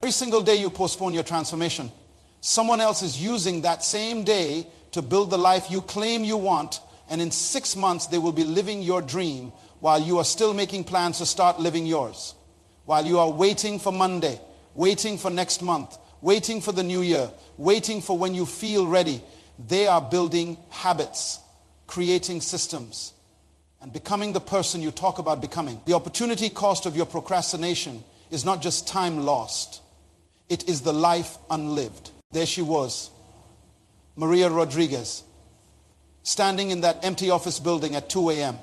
Every single day you postpone your transformation, someone else is using that same day to build the life you claim you want, and in 6 months they will be living your dream while you are still making plans to start living yours. While you are waiting for Monday, waiting for next month, waiting for the new year, waiting for when you feel ready, they are building habits, creating systems, and becoming the person you talk about becoming. The opportunity cost of your procrastination is not just time lost. It is the life unlived. There she was, Maria Rodriguez, standing in that empty office building at 2 a.m.,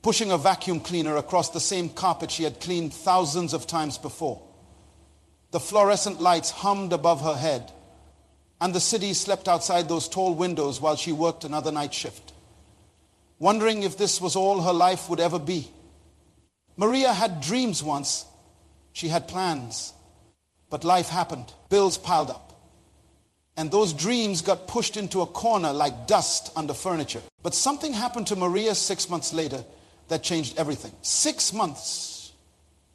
pushing a vacuum cleaner across the same carpet she had cleaned thousands of times before. The fluorescent lights hummed above her head, and the city slept outside those tall windows while she worked another night shift, wondering if this was all her life would ever be. Maria had dreams once. She had plans. But life happened. Bills piled up. And those dreams got pushed into a corner like dust under furniture. But something happened to Maria 6 months later that changed everything. 6 months.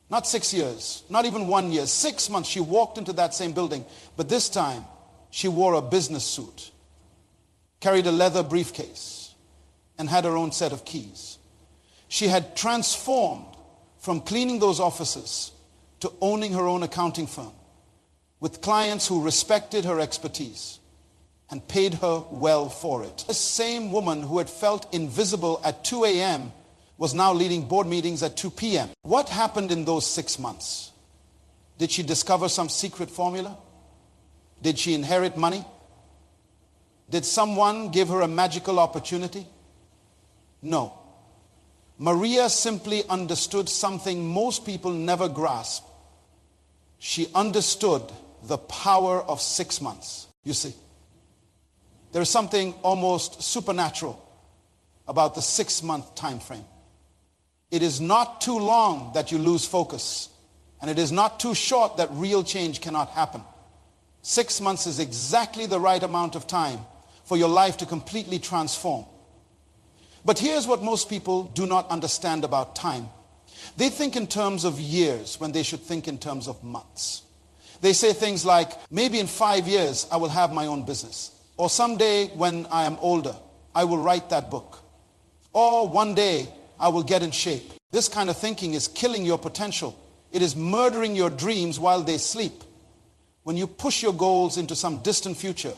Not 6 years. Not even 1 year. 6 months she walked into that same building. But this time she wore a business suit, carried a leather briefcase, and had her own set of keys. She had transformed from cleaning those offices to owning her own accounting firm, with clients who respected her expertise and paid her well for it. The same woman who had felt invisible at 2 a.m. was now leading board meetings at 2 p.m. What happened in those 6 months? Did she discover some secret formula? Did she inherit money? Did someone give her a magical opportunity? No. Maria simply understood something most people never grasp. She understood the power of 6 months. You see, there is something almost supernatural about the 6-month time frame. It is not too long that you lose focus, and it is not too short that real change cannot happen. 6 months is exactly the right amount of time for your life to completely transform. But here's what most people do not understand about time. They think in terms of years when they should think in terms of months. They say things like, maybe in 5 years I will have my own business. Or someday when I am older, I will write that book. Or one day I will get in shape. This kind of thinking is killing your potential. It is murdering your dreams while they sleep. When you push your goals into some distant future,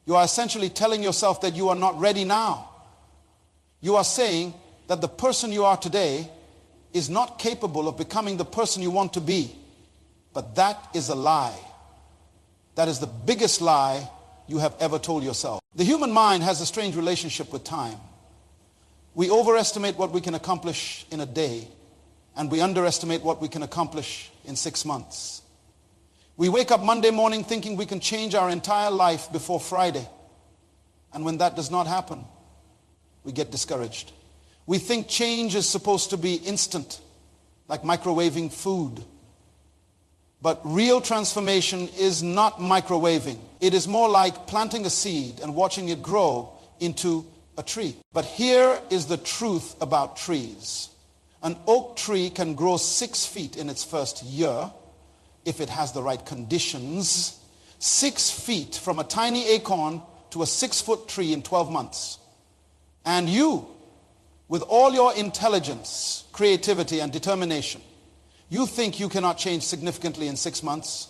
you are essentially telling yourself that you are not ready now. You are saying that the person you are today is not capable of becoming the person you want to be. But that is a lie. That is the biggest lie you have ever told yourself. The human mind has a strange relationship with time. We overestimate what we can accomplish in a day, and we underestimate what we can accomplish in 6 months. We wake up Monday morning thinking we can change our entire life before Friday. And when that does not happen, we get discouraged. We think change is supposed to be instant, like microwaving food. But real transformation is not microwaving. It is more like planting a seed and watching it grow into a tree. But here is the truth about trees. An oak tree can grow 6 feet in its first year if it has the right conditions. 6 feet from a tiny acorn to a 6-foot tree in 12 months. And you, with all your intelligence, creativity, and determination, you think you cannot change significantly in 6 months?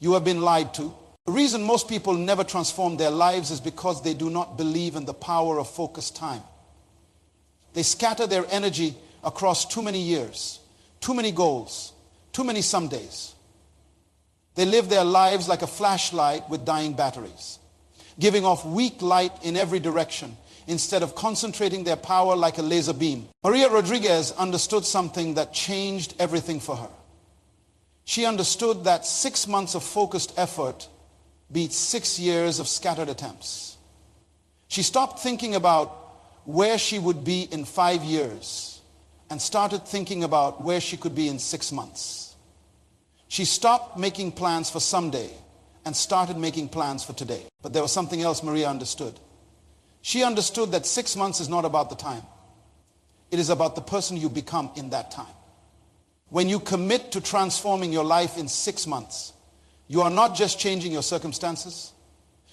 You have been lied to. The reason most people never transform their lives is because they do not believe in the power of focused time. They scatter their energy across too many years, too many goals, too many somedays. They live their lives like a flashlight with dying batteries, giving off weak light in every direction, instead of concentrating their power like a laser beam. Maria Rodriguez understood something that changed everything for her. She understood that 6 months of focused effort beats 6 years of scattered attempts. She stopped thinking about where she would be in 5 years and started thinking about where she could be in 6 months. She stopped making plans for someday and started making plans for today. But there was something else Maria understood. She understood that 6 months is not about the time. It is about the person you become in that time. When you commit to transforming your life in 6 months, you are not just changing your circumstances,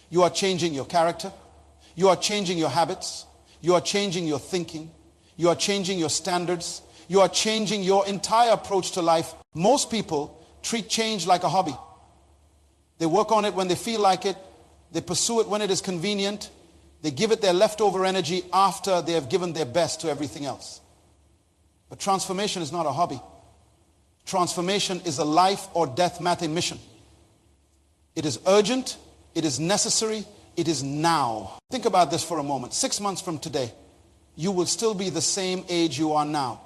you are changing your character, you are changing your habits, you are changing your thinking, you are changing your standards, you are changing your entire approach to life. Most people treat change like a hobby. They work on it when they feel like it, they pursue it when it is convenient, they give it their leftover energy after they have given their best to everything else. But transformation is not a hobby. Transformation is a life or death matter mission. It is urgent, it is necessary, it is now. Think about this for a moment. 6 months from today, you will still be the same age you are now,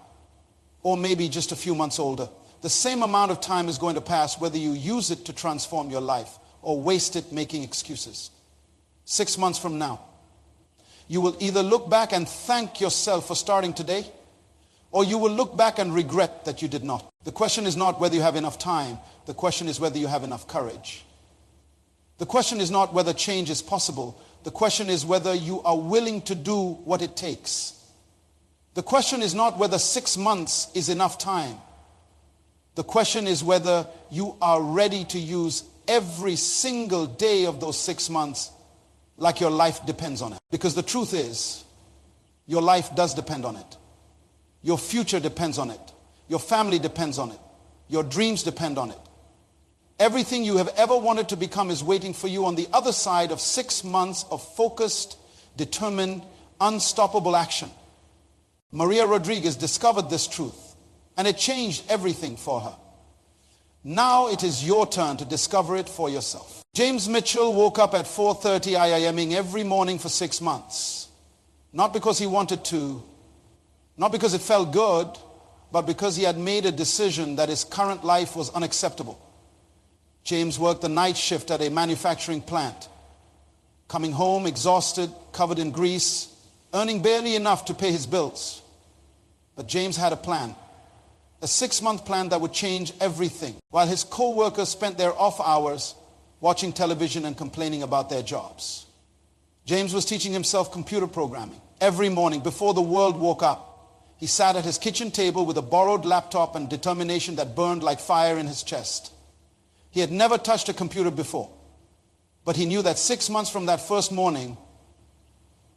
or maybe just a few months older. The same amount of time is going to pass whether you use it to transform your life or waste it making excuses. 6 months from now, you will either look back and thank yourself for starting today, or you will look back and regret that you did not. The question is not whether you have enough time. The question is whether you have enough courage. The question is not whether change is possible. The question is whether you are willing to do what it takes. The question is not whether 6 months is enough time. The question is whether you are ready to use every single day of those 6 months like your life depends on it. Because the truth is, your life does depend on it. Your future depends on it. Your family depends on it. Your dreams depend on it. Everything you have ever wanted to become is waiting for you on the other side of 6 months of focused, determined, unstoppable action. Maria Rodriguez discovered this truth, and it changed everything for her. Now it is your turn to discover it for yourself. James Mitchell woke up at 4:30 IIMing every morning for 6 months. Not because he wanted to, not because it felt good, but because he had made a decision that his current life was unacceptable. James worked the night shift at a manufacturing plant, coming home exhausted, covered in grease, earning barely enough to pay his bills. But James had a plan, a 6-month plan that would change everything, while his co-workers spent their off hours watching television and complaining about their jobs. James was teaching himself computer programming. Every morning before the world woke up, he sat at his kitchen table with a borrowed laptop and determination that burned like fire in his chest. He had never touched a computer before, but he knew that 6 months from that first morning,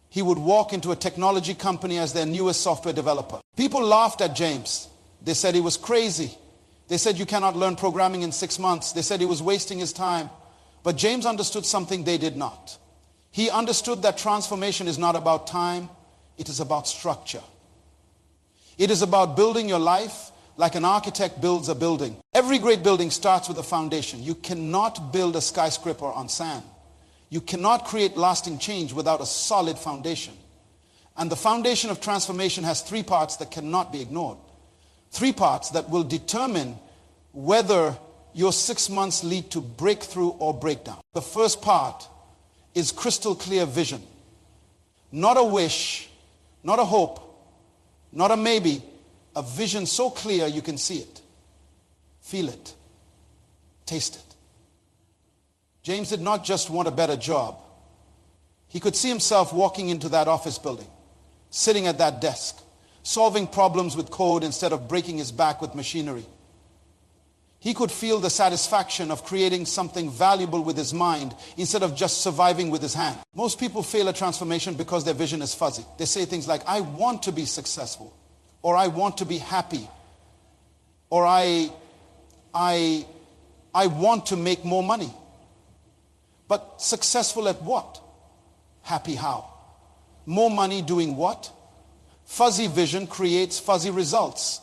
he would walk into a technology company as their newest software developer. People laughed at James. They said he was crazy. They said you cannot learn programming in 6 months. They said he was wasting his time. But James understood something they did not. He understood that transformation is not about time, it is about structure. It is about building your life like an architect builds a building. Every great building starts with a foundation. You cannot build a skyscraper on sand. You cannot create lasting change without a solid foundation. And the foundation of transformation has 3 parts that cannot be ignored. 3 parts that will determine whether your 6 months lead to breakthrough or breakdown. The first part is crystal clear vision. Not a wish, not a hope, not a maybe, a vision so clear you can see it, feel it, taste it. James did not just want a better job. He could see himself walking into that office building, sitting at that desk, solving problems with code instead of breaking his back with machinery. He could feel the satisfaction of creating something valuable with his mind instead of just surviving with his hand. Most people fail at transformation because their vision is fuzzy. They say things like, I want to be successful, or I want to be happy, or I want to make more money. But successful at what? Happy how? More money doing what? Fuzzy vision creates fuzzy results.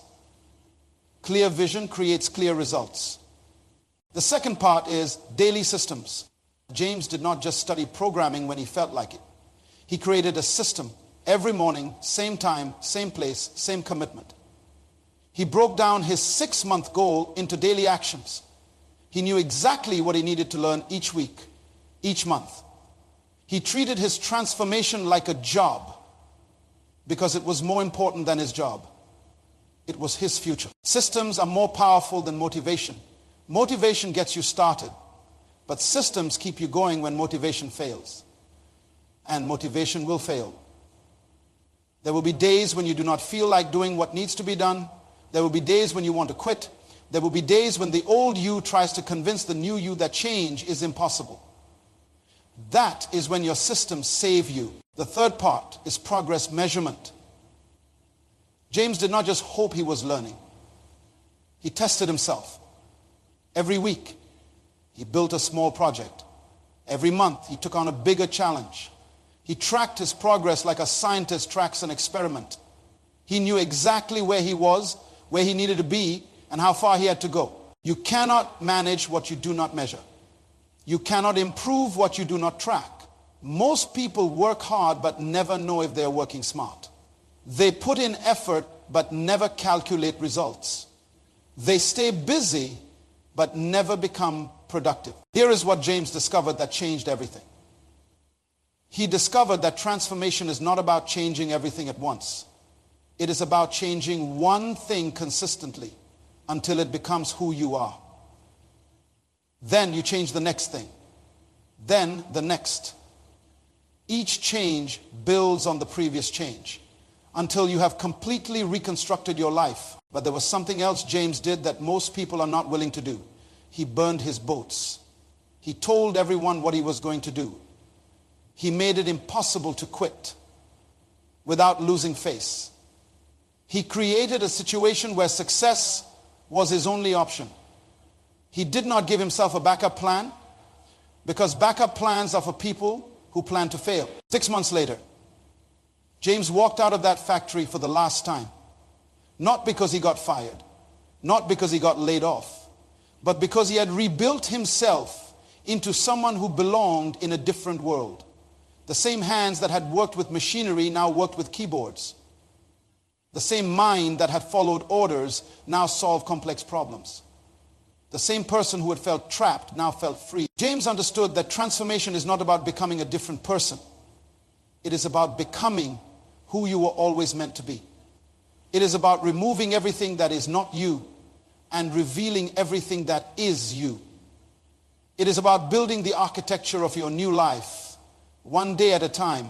Clear vision creates clear results. The second part is daily systems. James did not just study programming when he felt like it. He created a system every morning, same time, same place, same commitment. He broke down his 6-month goal into daily actions. He knew exactly what he needed to learn each week, each month. He treated his transformation like a job because it was more important than his job. It was his future. Systems are more powerful than motivation. Motivation gets you started, but systems keep you going when motivation fails. And motivation will fail. There will be days when you do not feel like doing what needs to be done. There will be days when you want to quit. There will be days when the old you tries to convince the new you that change is impossible. That is when your systems save you. The third part is progress measurement. James did not just hope he was learning. He tested himself. Every week, he built a small project. Every month, he took on a bigger challenge. He tracked his progress like a scientist tracks an experiment. He knew exactly where he was, where he needed to be, and how far he had to go. You cannot manage what you do not measure. You cannot improve what you do not track. Most people work hard but never know if they're working smart. They put in effort but never calculate results. They stay busy but never become productive. Here is what James discovered that changed everything. He discovered that transformation is not about changing everything at once. It is about changing one thing consistently until it becomes who you are. Then you change the next thing. Then the next. Each change builds on the previous change until you have completely reconstructed your life. But there was something else James did that most people are not willing to do. He burned his boats. He told everyone what he was going to do. He made it impossible to quit without losing face. He created a situation where success was his only option. He did not give himself a backup plan because backup plans are for people who plan to fail. 6 months later, James walked out of that factory for the last time. Not because he got fired, not because he got laid off, but because he had rebuilt himself into someone who belonged in a different world. The same hands that had worked with machinery now worked with keyboards. The same mind that had followed orders now solved complex problems. The same person who had felt trapped now felt free. James understood that transformation is not about becoming a different person. It is about becoming who you were always meant to be. It is about removing everything that is not you and revealing everything that is you. It is about building the architecture of your new life, one day at a time,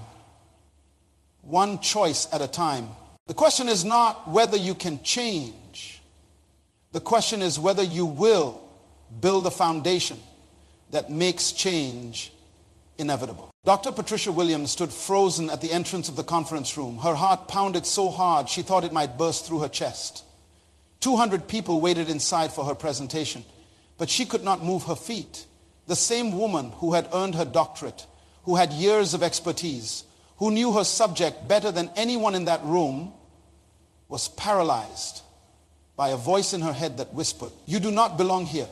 one choice at a time. The question is not whether you can change. The question is whether you will build a foundation that makes change inevitable. Dr. Patricia Williams stood frozen at the entrance of the conference room. Her heart pounded so hard she thought it might burst through her chest. 200 people waited inside for her presentation, but she could not move her feet. The same woman who had earned her doctorate, who had years of expertise, who knew her subject better than anyone in that room, was paralyzed by a voice in her head that whispered, "You do not belong here.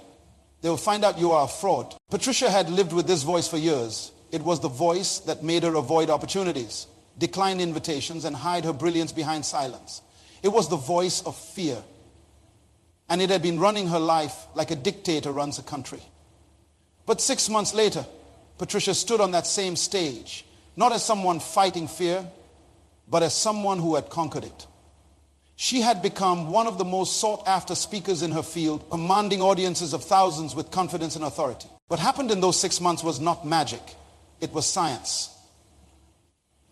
They will find out you are a fraud." Patricia had lived with this voice for years. It was the voice that made her avoid opportunities, decline invitations, and hide her brilliance behind silence. It was the voice of fear. And it had been running her life like a dictator runs a country. But 6 months later, Patricia stood on that same stage, not as someone fighting fear, but as someone who had conquered it. She had become one of the most sought-after speakers in her field, commanding audiences of thousands with confidence and authority. What happened in those 6 months was not magic. It was science.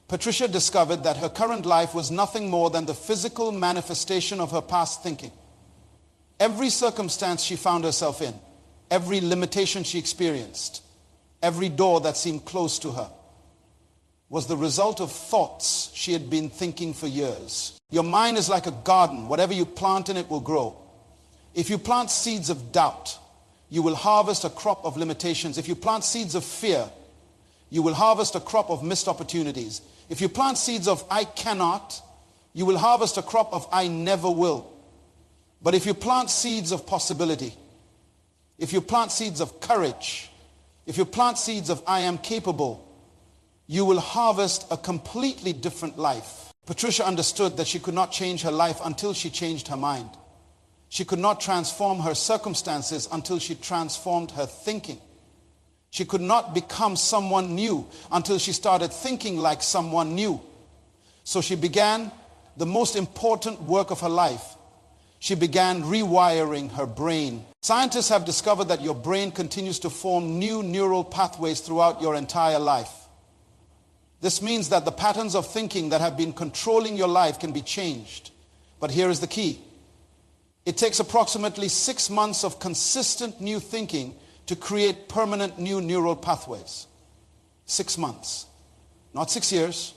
Patricia discovered that her current life was nothing more than the physical manifestation of her past thinking. Every circumstance she found herself in, every limitation she experienced, every door that seemed close to her, was the result of thoughts she had been thinking for years. Your mind is like a garden. Whatever you plant in it will grow. If you plant seeds of doubt, you will harvest a crop of limitations. If you plant seeds of fear, you will harvest a crop of missed opportunities. If you plant seeds of I cannot, you will harvest a crop of I never will. But if you plant seeds of possibility, if you plant seeds of courage, if you plant seeds of I am capable, you will harvest a completely different life. Patricia understood that she could not change her life until she changed her mind. She could not transform her circumstances until she transformed her thinking. She could not become someone new until she started thinking like someone new. So she began the most important work of her life. She began rewiring her brain. Scientists have discovered that your brain continues to form new neural pathways throughout your entire life. This means that the patterns of thinking that have been controlling your life can be changed. But here is the key. It takes approximately 6 months of consistent new thinking to create permanent new neural pathways. 6 months. Not 6 years,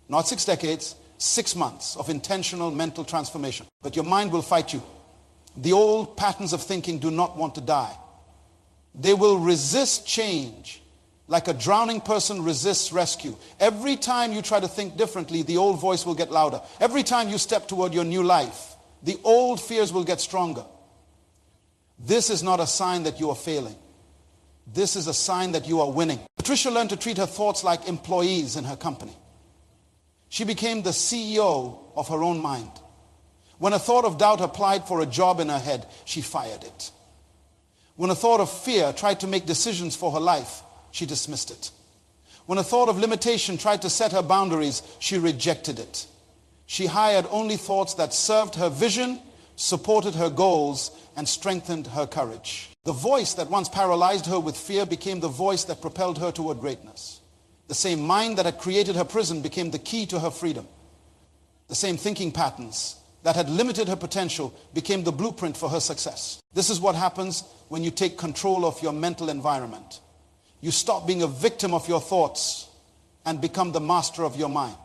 not 6 decades, 6 months of intentional mental transformation. But your mind will fight you. The old patterns of thinking do not want to die. They will resist change like a drowning person resists rescue. Every time you try to think differently, the old voice will get louder. Every time you step toward your new life, the old fears will get stronger. This is not a sign that you are failing. This is a sign that you are winning. Patricia learned to treat her thoughts like employees in her company. She became the CEO of her own mind. When a thought of doubt applied for a job in her head, she fired it. When a thought of fear tried to make decisions for her life, she dismissed it. When a thought of limitation tried to set her boundaries, she rejected it. She hired only thoughts that served her vision, supported her goals, and strengthened her courage. The voice that once paralyzed her with fear became the voice that propelled her toward greatness. The same mind that had created her prison became the key to her freedom. The same thinking patterns that had limited her potential became the blueprint for her success. This is what happens when you take control of your mental environment. You stop being a victim of your thoughts and become the master of your mind.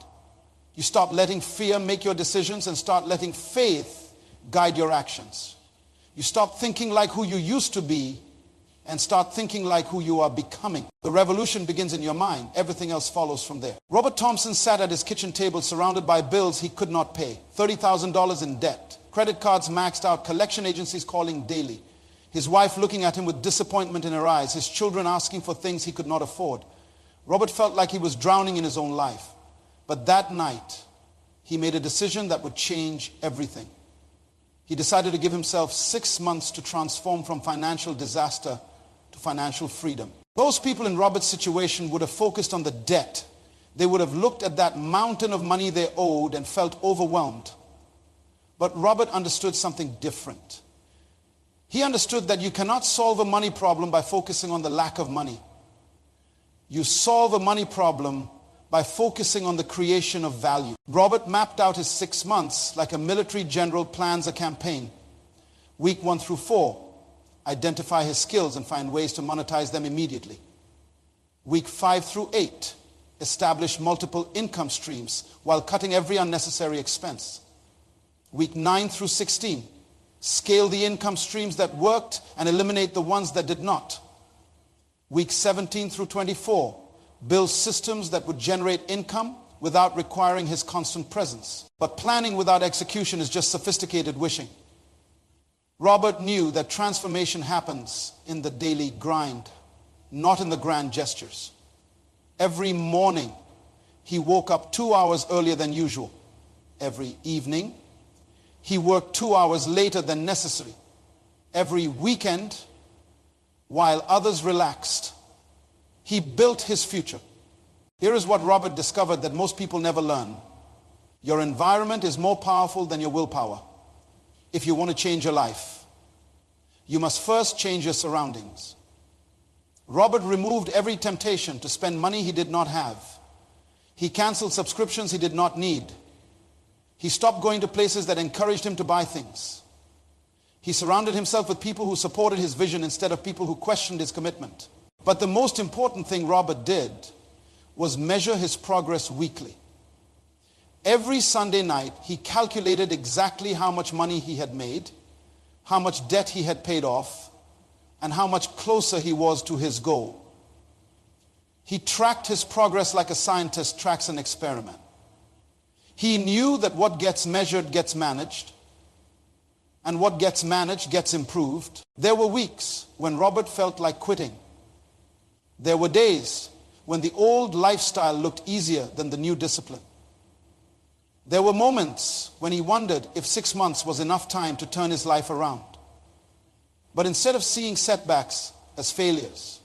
You stop letting fear make your decisions and start letting faith guide your actions. You stop thinking like who you used to be and start thinking like who you are becoming. The revolution begins in your mind. Everything else follows from there. Robert Thompson sat at his kitchen table surrounded by bills he could not pay. $30,000 in debt. Credit cards maxed out. Collection agencies calling daily. His wife looking at him with disappointment in her eyes. His children asking for things he could not afford. Robert felt like he was drowning in his own life. But that night, he made a decision that would change everything. He decided to give himself 6 months to transform from financial disaster to financial freedom. Those people in Robert's situation would have focused on the debt. They would have looked at that mountain of money they owed and felt overwhelmed. But Robert understood something different. He understood that you cannot solve a money problem by focusing on the lack of money. You solve a money problem by focusing on the creation of value. Robert mapped out his 6 months like a military general plans a campaign. Week 1 through 4, identify his skills and find ways to monetize them immediately. Week 5 through 8, establish multiple income streams while cutting every unnecessary expense. Week 9 through 16, scale the income streams that worked and eliminate the ones that did not. Week 17 through 24, build systems that would generate income without requiring his constant presence. But planning without execution is just sophisticated wishing. Robert knew that transformation happens in the daily grind, not in the grand gestures. Every morning, he woke up 2 hours earlier than usual. Every evening, he worked 2 hours later than necessary. Every weekend, while others relaxed, he built his future. Here is what Robert discovered that most people never learn. Your environment is more powerful than your willpower. If you want to change your life, you must first change your surroundings. Robert removed every temptation to spend money he did not have. He canceled subscriptions he did not need. He stopped going to places that encouraged him to buy things. He surrounded himself with people who supported his vision instead of people who questioned his commitment. But the most important thing Robert did was measure his progress weekly. Every Sunday night, he calculated exactly how much money he had made, how much debt he had paid off, and how much closer he was to his goal. He tracked his progress like a scientist tracks an experiment. He knew that what gets measured gets managed, and what gets managed gets improved. There were weeks when Robert felt like quitting. There were days when the old lifestyle looked easier than the new discipline. There were moments when he wondered if 6 months was enough time to turn his life around. But instead of seeing setbacks as failures,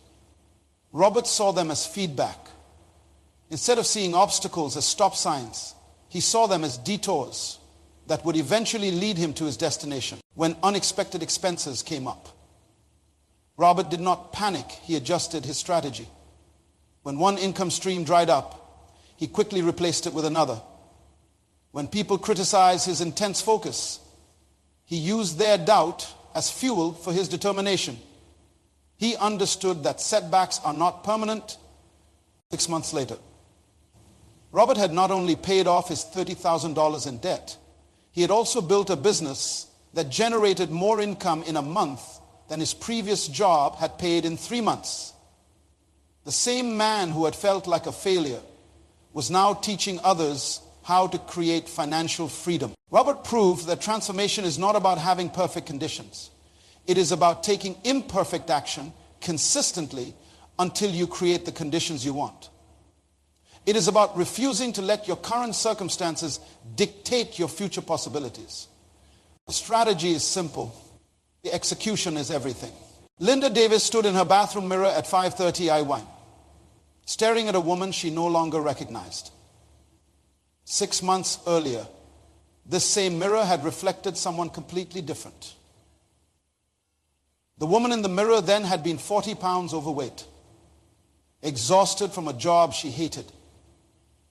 Robert saw them as feedback. Instead of seeing obstacles as stop signs, he saw them as detours that would eventually lead him to his destination when unexpected expenses came up. Robert did not panic. He adjusted his strategy. When one income stream dried up, he quickly replaced it with another. When people criticized his intense focus, He used their doubt as fuel for his determination. He understood that setbacks are not permanent. 6 months later, Robert had not only paid off his $30,000 in debt, he had also built a business that generated more income in a month than his previous job had paid in 3 months. The same man who had felt like a failure was now teaching others how to create financial freedom. Robert proved that transformation is not about having perfect conditions. It is about taking imperfect action consistently until you create the conditions you want. It is about refusing to let your current circumstances dictate your future possibilities. The strategy is simple. The execution is everything. Linda Davis stood in her bathroom mirror at 5:30 IY, staring at a woman she no longer recognized. 6 months earlier, this same mirror had reflected someone completely different. The woman in the mirror then had been 40 pounds overweight, exhausted from a job she hated,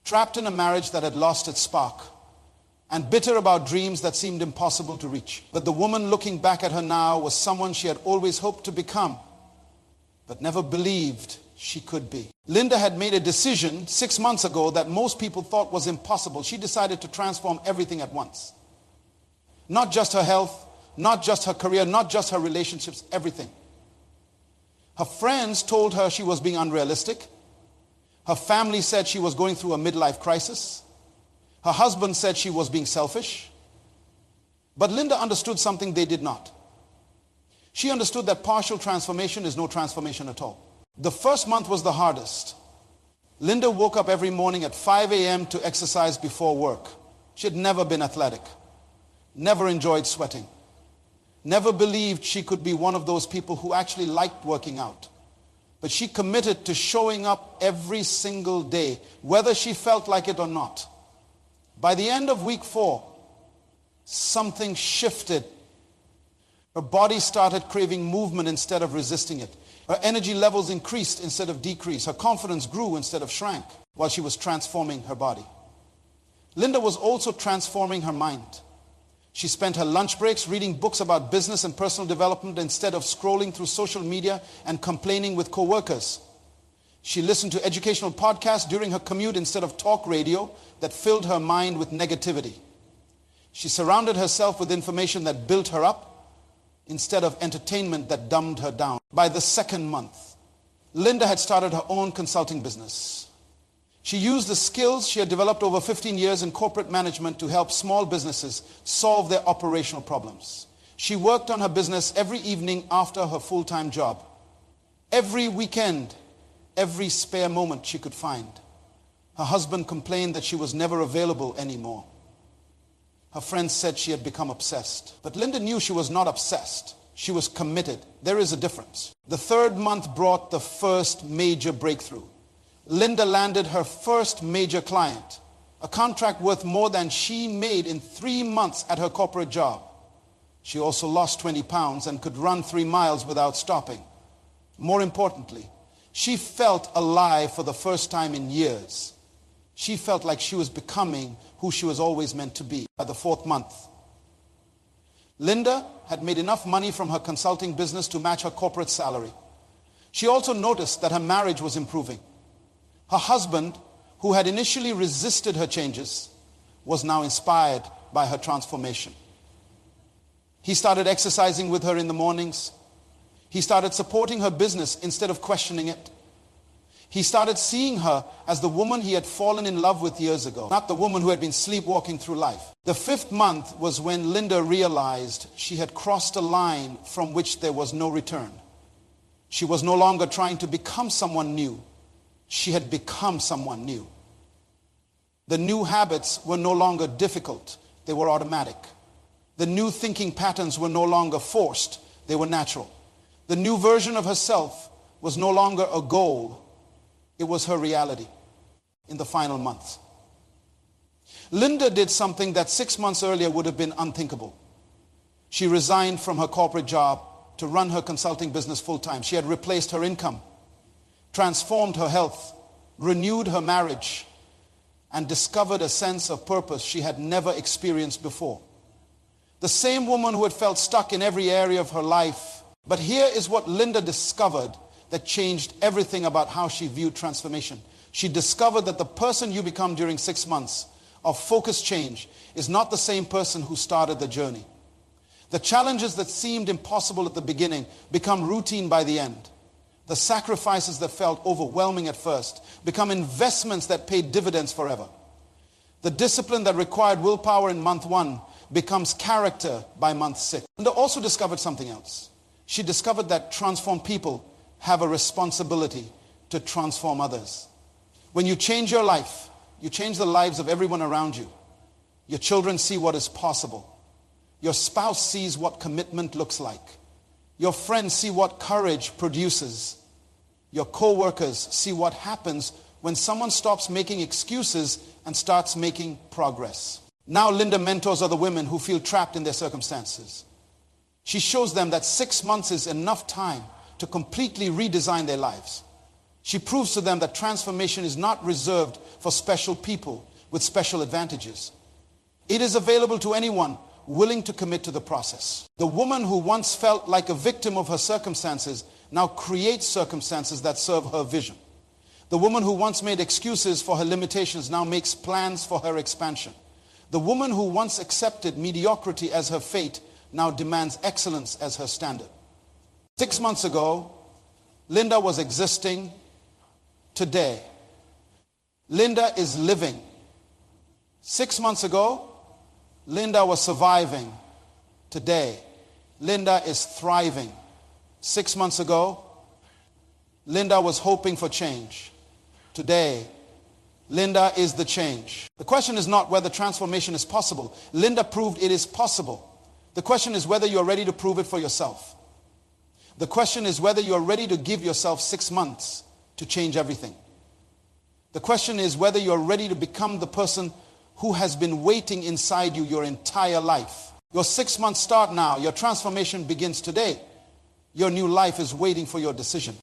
trapped in a marriage that had lost its spark, and bitter about dreams that seemed impossible to reach. But the woman looking back at her now was someone she had always hoped to become, but never believed she could be. Linda had made a decision 6 months ago that most people thought was impossible. She decided to transform everything at once. Not just her health, not just her career, not just her relationships, everything. Her friends told her she was being unrealistic. Her family said she was going through a midlife crisis. Her husband said she was being selfish. But Linda understood something they did not. She understood that partial transformation is no transformation at all. The first month was the hardest. Linda woke up every morning at 5 a.m. to exercise before work. She had never been athletic, never enjoyed sweating, never believed she could be one of those people who actually liked working out. But she committed to showing up every single day, whether she felt like it or not. By the end of week 4, something shifted. Her body started craving movement instead of resisting it. Her energy levels increased instead of decreased. Her confidence grew instead of shrank while she was transforming her body. Linda was also transforming her mind. She spent her lunch breaks reading books about business and personal development instead of scrolling through social media and complaining with coworkers. She listened to educational podcasts during her commute instead of talk radio that filled her mind with negativity. She surrounded herself with information that built her up instead of entertainment that dumbed her down. By the second month, Linda had started her own consulting business. She used the skills she had developed over 15 years in corporate management to help small businesses solve their operational problems. She worked on her business every evening after her full-time job. Every weekend, every spare moment she could find. Her husband complained that she was never available anymore. Her friends said she had become obsessed. But Linda knew she was not obsessed. She was committed. There is a difference. The third month brought the first major breakthrough. Linda landed her first major client, a contract worth more than she made in 3 months at her corporate job. She also lost 20 pounds and could run 3 miles without stopping. More importantly, she felt alive for the first time in years. She felt like she was becoming who she was always meant to be. By the 4th month, Linda had made enough money from her consulting business to match her corporate salary. She also noticed that her marriage was improving. Her husband, who had initially resisted her changes, was now inspired by her transformation. He started exercising with her in the mornings. He started supporting her business instead of questioning it. He started seeing her as the woman he had fallen in love with years ago, not the woman who had been sleepwalking through life. The 5th month was when Linda realized she had crossed a line from which there was no return. She was no longer trying to become someone new. She had become someone new. The new habits were no longer difficult. They were automatic. The new thinking patterns were no longer forced. They were natural. The new version of herself was no longer a goal. It was her reality in the final months. Linda did something that 6 months earlier would have been unthinkable. She resigned from her corporate job to run her consulting business full-time. She had replaced her income, transformed her health, renewed her marriage, and discovered a sense of purpose she had never experienced before. The same woman who had felt stuck in every area of her life. But here is what Linda discovered that changed everything about how she viewed transformation. She discovered that the person you become during 6 months of focused change is not the same person who started the journey. The challenges that seemed impossible at the beginning become routine by the end. The sacrifices that felt overwhelming at first become investments that paid dividends forever. The discipline that required willpower in month 1 becomes character by month 6. Linda also discovered something else. She discovered that transformed people have a responsibility to transform others. When you change your life, you change the lives of everyone around you. Your children see what is possible. Your spouse sees what commitment looks like. Your friends see what courage produces. Your co-workers see what happens when someone stops making excuses and starts making progress. Now Linda mentors other women who feel trapped in their circumstances. She shows them that 6 months is enough time to completely redesign their lives. She proves to them that transformation is not reserved for special people with special advantages. It is available to anyone willing to commit to the process. The woman who once felt like a victim of her circumstances now creates circumstances that serve her vision. The woman who once made excuses for her limitations now makes plans for her expansion. The woman who once accepted mediocrity as her fate now demands excellence as her standard. 6 months ago, Linda was existing. Today, Linda is living. 6 months ago, Linda was surviving. Today, Linda is thriving. 6 months ago, Linda was hoping for change. Today, Linda is the change. The question is not whether transformation is possible. Linda proved it is possible. The question is whether you are ready to prove it for yourself. The question is whether you are ready to give yourself 6 months to change everything. The question is whether you are ready to become the person who has been waiting inside you your entire life. Your 6 months start now. Your transformation begins today. Your new life is waiting for your decision.